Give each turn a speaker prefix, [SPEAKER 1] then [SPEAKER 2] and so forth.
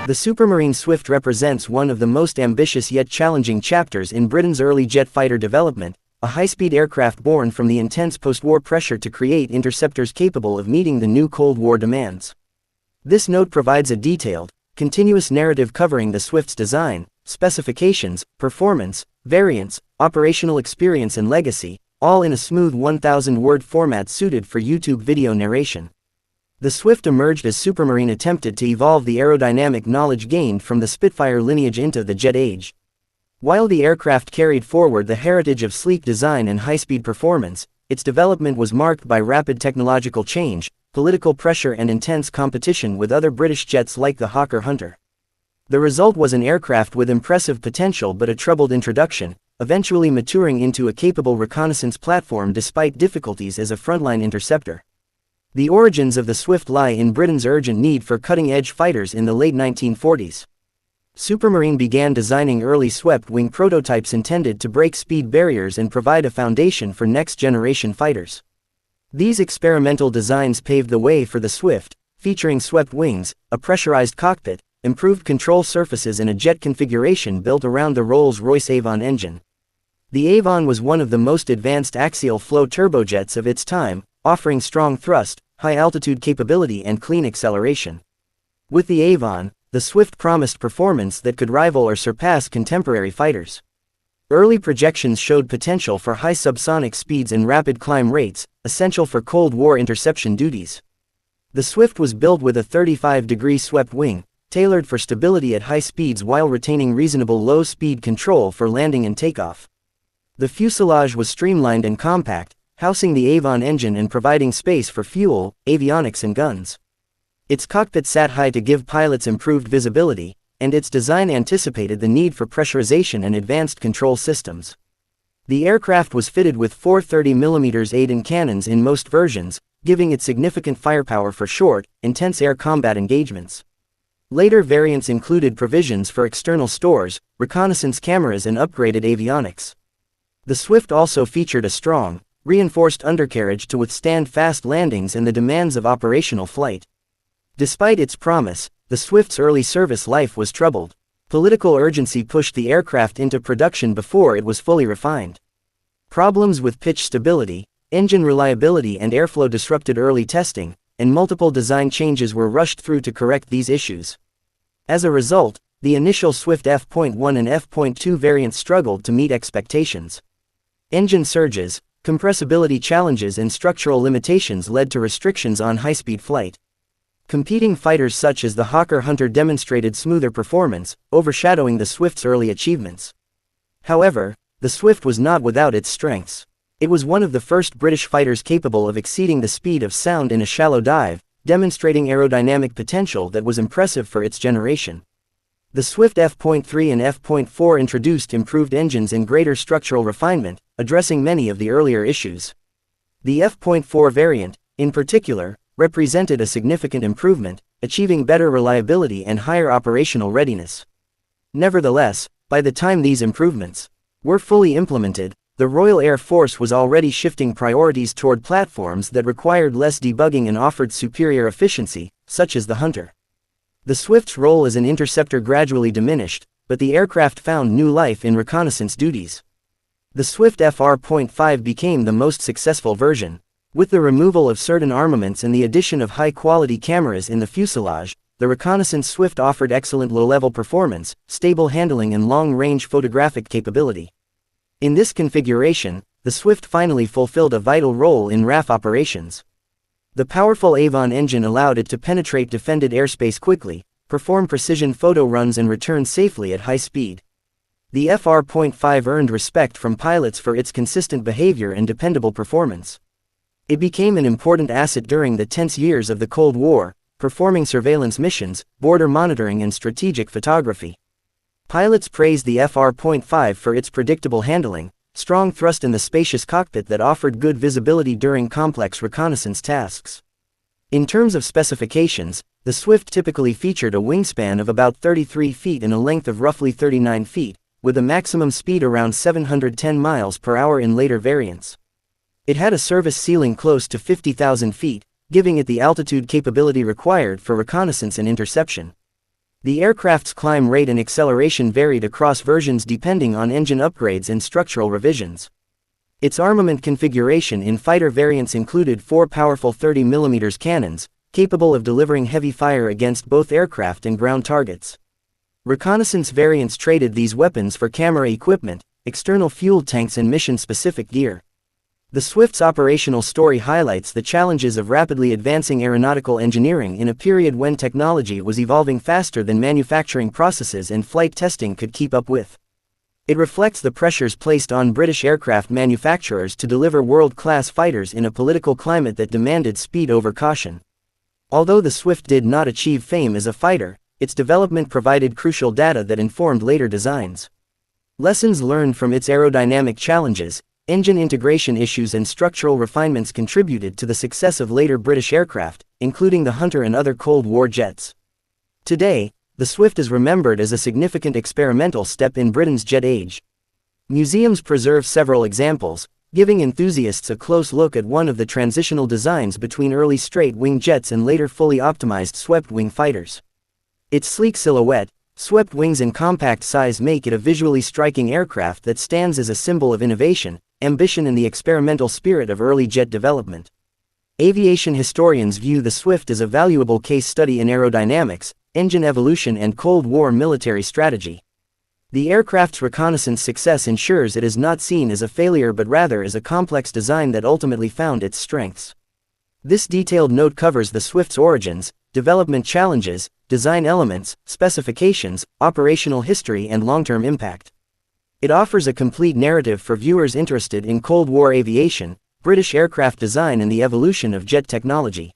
[SPEAKER 1] The Supermarine Swift represents one of the most ambitious yet challenging chapters in Britain's early jet fighter development, a high-speed aircraft born from the intense post-war pressure to create interceptors capable of meeting the new Cold War demands. This note provides a detailed, continuous narrative covering the Swift's design, specifications, performance, variants, operational experience and legacy, all in a smooth 1,000-word format suited for YouTube video narration. The Swift emerged as Supermarine attempted to evolve the aerodynamic knowledge gained from the Spitfire lineage into the jet age. While the aircraft carried forward the heritage of sleek design and high-speed performance, its development was marked by rapid technological change, political pressure and intense competition with other British jets like the Hawker Hunter. The result was an aircraft with impressive potential but a troubled introduction, eventually maturing into a capable reconnaissance platform despite difficulties as a frontline interceptor. The origins of the Swift lie in Britain's urgent need for cutting-edge fighters in the late 1940s. Supermarine began designing early swept-wing prototypes intended to break speed barriers and provide a foundation for next-generation fighters. These experimental designs paved the way for the Swift, featuring swept wings, a pressurized cockpit, improved control surfaces and a jet configuration built around the Rolls-Royce Avon engine. The Avon was one of the most advanced axial flow turbojets of its time, offering strong thrust, high-altitude capability and clean acceleration. With the Avon, the Swift promised performance that could rival or surpass contemporary fighters. Early projections showed potential for high subsonic speeds and rapid climb rates, essential for Cold War interception duties. The Swift was built with a 35-degree swept wing, tailored for stability at high speeds while retaining reasonable low-speed control for landing and takeoff. The fuselage was streamlined and compact, housing the Avon engine and providing space for fuel, avionics and guns. Its cockpit sat high to give pilots improved visibility, and its design anticipated the need for pressurization and advanced control systems. The aircraft was fitted with 4 30mm Aden cannons in most versions, giving it significant firepower for short, intense air combat engagements. Later variants included provisions for external stores, reconnaissance cameras and upgraded avionics. The Swift also featured a strong, reinforced undercarriage to withstand fast landings and the demands of operational flight. Despite its promise, the Swift's early service life was troubled. Political urgency pushed the aircraft into production before it was fully refined. Problems with pitch stability, engine reliability and airflow disrupted early testing, and multiple design changes were rushed through to correct these issues. As a result, the initial Swift F.1 and F.2 variants struggled to meet expectations. Engine surges, compressibility challenges and structural limitations led to restrictions on high-speed flight. Competing fighters such as the Hawker Hunter demonstrated smoother performance, overshadowing the Swift's early achievements. However, the Swift was not without its strengths. It was one of the first British fighters capable of exceeding the speed of sound in a shallow dive, demonstrating aerodynamic potential that was impressive for its generation. The Swift F.3 and F.4 introduced improved engines and greater structural refinement, addressing many of the earlier issues. The F.4 variant, in particular, represented a significant improvement, achieving better reliability and higher operational readiness. Nevertheless, by the time these improvements were fully implemented, the Royal Air Force was already shifting priorities toward platforms that required less debugging and offered superior efficiency, such as the Hunter. The Swift's role as an interceptor gradually diminished, but the aircraft found new life in reconnaissance duties. The Swift FR.5 became the most successful version. With the removal of certain armaments and the addition of high-quality cameras in the fuselage, the reconnaissance Swift offered excellent low-level performance, stable handling and long-range photographic capability. In this configuration, the Swift finally fulfilled a vital role in RAF operations. The powerful Avon engine allowed it to penetrate defended airspace quickly, perform precision photo runs and return safely at high speed. The FR.5 earned respect from pilots for its consistent behavior and dependable performance. It became an important asset during the tense years of the Cold War, performing surveillance missions, border monitoring and strategic photography. Pilots praised the FR.5 for its predictable handling, strong thrust in the spacious cockpit that offered good visibility during complex reconnaissance tasks. In terms of specifications, the Swift typically featured a wingspan of about 33 feet and a length of roughly 39 feet, with a maximum speed around 710 miles per hour in later variants. It had a service ceiling close to 50,000 feet, giving it the altitude capability required for reconnaissance and interception. The aircraft's climb rate and acceleration varied across versions depending on engine upgrades and structural revisions. Its armament configuration in fighter variants included 4 powerful 30mm cannons, capable of delivering heavy fire against both aircraft and ground targets. Reconnaissance variants traded these weapons for camera equipment, external fuel tanks and mission-specific gear. The Swift's operational story highlights the challenges of rapidly advancing aeronautical engineering in a period when technology was evolving faster than manufacturing processes and flight testing could keep up with. It reflects the pressures placed on British aircraft manufacturers to deliver world-class fighters in a political climate that demanded speed over caution. Although the Swift did not achieve fame as a fighter, its development provided crucial data that informed later designs. Lessons learned from its aerodynamic challenges, engine integration issues and structural refinements contributed to the success of later British aircraft, including the Hunter and other Cold War jets. Today, the Swift is remembered as a significant experimental step in Britain's jet age. Museums preserve several examples, giving enthusiasts a close look at one of the transitional designs between early straight-wing jets and later fully optimized swept-wing fighters. Its sleek silhouette, swept wings and compact size make it a visually striking aircraft that stands as a symbol of innovation, ambition and the experimental spirit of early jet development. Aviation historians view the Swift as a valuable case study in aerodynamics, engine evolution and Cold War military strategy. The aircraft's reconnaissance success ensures it is not seen as a failure but rather as a complex design that ultimately found its strengths. This detailed note covers the Swift's origins, development challenges, design elements, specifications, operational history and long-term impact. It offers a complete narrative for viewers interested in Cold War aviation, British aircraft design and the evolution of jet technology.